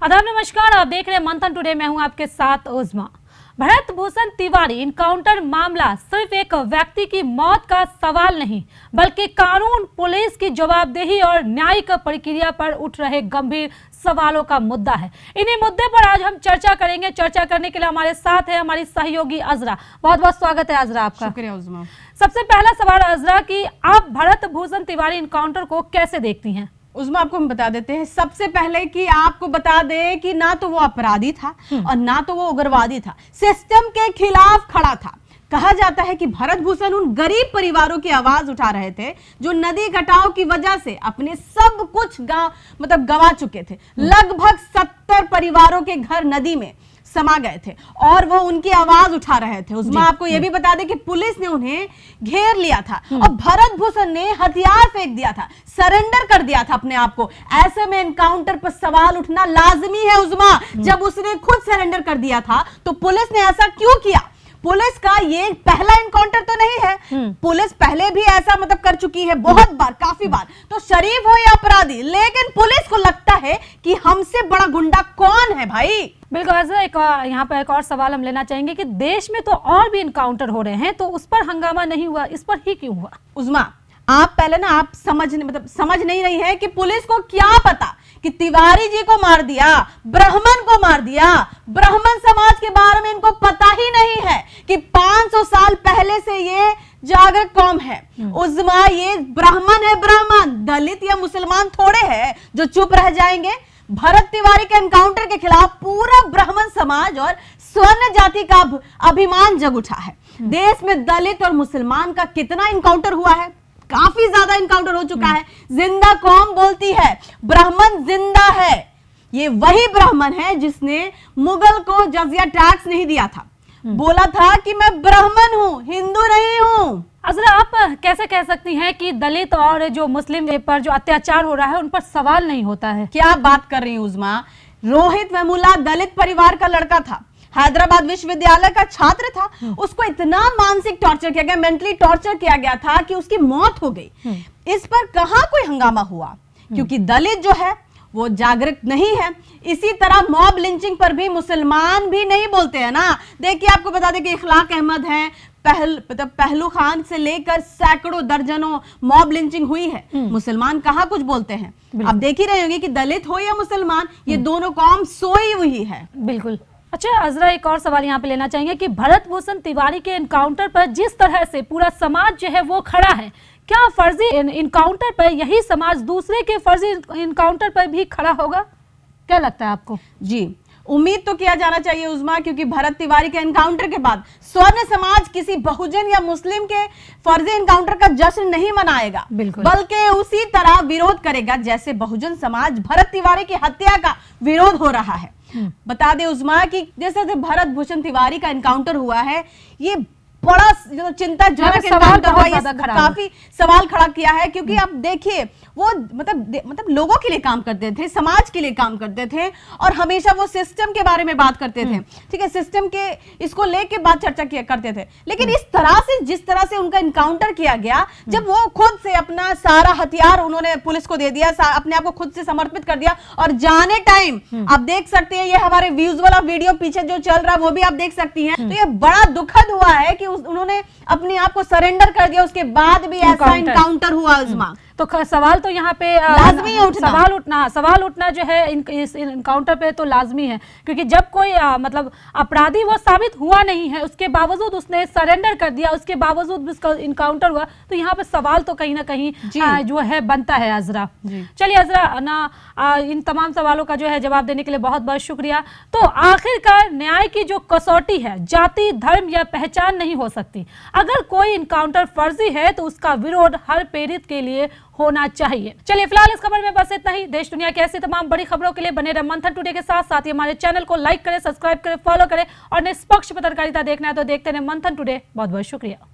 आदाब नमस्कार, आप देख रहे हैं मंथन टुडे। मैं हूं आपके साथ उज़मा। भरत भूषण तिवारी इनकाउंटर मामला सिर्फ एक व्यक्ति की मौत का सवाल नहीं, बल्कि कानून, पुलिस की जवाबदेही और न्यायिक प्रक्रिया पर उठ रहे गंभीर सवालों का मुद्दा है। इन्हीं मुद्दे पर आज हम चर्चा करेंगे। चर्चा करने के लिए हमारे साथ है हमारी सहयोगी अजरा। बहुत बहुत स्वागत है अजरा आपका। शुक्रिया उज़मा। सबसे पहला सवाल अजरा कि आप भरत भूषण तिवारी इनकाउंटर को कैसे देखती हैं? उज़मा, आपको हम बता देते हैं सबसे पहले कि आपको बता दें कि ना तो वो अपराधी था और ना तो वो उग्रवादी था, सिस्टम के खिलाफ खड़ा था। कहा जाता है कि भरत भूषण उन गरीब परिवारों की आवाज उठा रहे थे जो नदी कटाव की वजह से अपने सब कुछ गवा चुके थे। लगभग 70 परिवारों के घर नदी में समा गए थे और वो उनकी आवाज उठा रहे थे। उसमें आपको ये भी बता दें कि पुलिस ने उन्हें घेर लिया था और भरत भूषण ने हथियार फेंक दिया था, सरेंडर कर दिया था अपने आप को। ऐसे में एनकाउंटर पर सवाल उठना लाजमी है उज़मा। जब उसने खुद सरेंडर कर दिया था तो पुलिस ने ऐसा क्यों किया? पुलिस का ये पहला एनकाउंटर तो नहीं है, पुलिस पहले भी ऐसा कर चुकी है बहुत बार, काफी बार। तो शरीफ हो या अपराधी, लेकिन पुलिस को लगता है कि हमसे बड़ा गुंडा कौन है भाई। बिल्कुल। यहाँ पर एक और सवाल हम लेना चाहेंगे कि देश में तो और भी इनकाउंटर हो रहे हैं, तो उस पर हंगामा नहीं हुआ, इस पर ही क्यों हुआ? उज़मा, आप पहले ना आप समझ नहीं रही है कि पुलिस को क्या पता कि तिवारी जी को मार दिया, ब्राह्मण को मार दिया। ब्राह्मण समाज के बारे में इनको पता ही नहीं है कि 500 साल पहले से ये जागृत कौम है। उज़मा, ये ब्राह्मण है, ब्राह्मण, दलित या मुसलमान थोड़े हैं जो चुप रह जाएंगे। भरत तिवारी के एनकाउंटर के खिलाफ पूरा ब्राह्मण समाज और स्वर्ण जाति का अभिमान जग उठा है। देश में दलित और मुसलमान का कितना एनकाउंटर हुआ है? काफी ज्यादा एनकाउंटर हो चुका है। जिंदा कौम बोलती है ब्राह्मण जिंदा है। ये वही ब्राह्मण है जिसने मुगल को जजिया टैक्स नहीं दिया था, बोला था कि मैं ब्राह्मण हूँ, हिंदू नहीं हूँ। अजरा, आप कैसे कह सकती हैं कि दलित और जो मुस्लिम पर जो अत्याचार हो रहा है उन पर सवाल नहीं होता है? क्या बात कर रही है उज़मा? रोहित वेमुला दलित परिवार का लड़का था, हैदराबाद विश्वविद्यालय का छात्र था। उसको इतना मानसिक टॉर्चर किया गया, मेंटली टॉर्चर किया गया था कि उसकी मौत हो गई। इस पर कहां कोई हंगामा हुआ? क्योंकि दलित जो है वो जागृत नहीं है। इसी तरह मॉब लिंचिंग पर भी मुसलमान भी नहीं बोलते हैं ना। देखिए, आपको बता दें कि इखलाक अहमद हैं, पहलू खान से लेकर सैकड़ों दर्जनों मॉब लिंचिंग हुई है। मुसलमान कहाँ कुछ बोलते हैं? आप देख ही रहे होंगे कि दलित हो या मुसलमान, ये दोनों कौम सोई हुई है। बिल्कुल। अच्छा अजरा, एक और सवाल यहाँ पे लेना चाहेंगे कि भरत भूषण तिवारी के एनकाउंटर पर जिस तरह से पूरा समाज जो है वो खड़ा है, क्या फर्जी इनकाउंटर पर यही समाज दूसरे के फर्जी इनकाउंटर पर भी खड़ा होगा? क्या लगता है आपको? जी, उम्मीद तो किया जाना चाहिए उज़मा, क्योंकि भरत तिवारी के एनकाउंटर के बाद स्वर्ण समाज किसी बहुजन या मुस्लिम के फर्जी एनकाउंटर का जश्न नहीं मनाएगा, बल्कि उसी तरह विरोध करेगा जैसे बहुजन समाज भरत तिवारी की हत्या का विरोध हो रहा है। बता दे उज़मा कि जैसे भरत भूषण तिवारी का एनकाउंटर हुआ है, ये बड़ा चिंताजनक एनकाउंटर हुआ, ये काफी सवाल खड़ा किया है। क्योंकि आप देखिए, वो मतलब लोगों के लिए काम करते थे, समाज के लिए काम करते थे और हमेशा वो सिस्टम के बारे में बात करते थे। ठीक है, सिस्टम के इसको लेके बात चर्चा किया करते थे। लेकिन इस तरह से जिस तरह से उनका एनकाउंटर किया गया, जब वो खुद से अपना सारा हथियार उन्होंने पुलिस को दे दिया, अपने आप को खुद से समर्पित कर दिया और जाने टाइम आप देख सकते हैं, ये हमारे विजुअल और वीडियो पीछे जो चल रहा है वो भी आप देख सकती हैं। तो ये बड़ा दुखद हुआ है कि उन्होंने अपने आप को सरेंडर कर दिया, उसके बाद भी ऐसा एनकाउंटर हुआ उज़मा। तो सवाल तो यहाँ पे लाजमी है सवाल उठना जो है इस इनकाउंटर पे तो लाजमी है, क्योंकि जब कोई मतलब अपराधी वो साबित हुआ नहीं है, उसके बावजूद उसने सरेंडर कर दिया, उसके बावजूद भी उसका इनकाउंटर हुआ, तो यहाँ पे सवाल तो कहीं ना कहीं जो है बनता है। अजरा, चलिए अजरा ना, इन तमाम सवालों का जो है जवाब देने के लिए बहुत बहुत शुक्रिया। तो आखिरकार न्याय की जो कसौटी है जाति, धर्म या पहचान नहीं हो सकती। अगर कोई इनकाउंटर फर्जी है तो उसका विरोध हर पीड़ित के लिए होना चाहिए। चलिए फिलहाल इस खबर में बस इतना ही। देश दुनिया की ऐसी तमाम बड़ी खबरों के लिए बने रहे मंथन टुडे के साथ। साथ ही हमारे चैनल को लाइक करें, सब्सक्राइब करें, फॉलो करें और निष्पक्ष पत्रकारिता देखना है तो देखते रहे मंथन टुडे। बहुत बहुत शुक्रिया।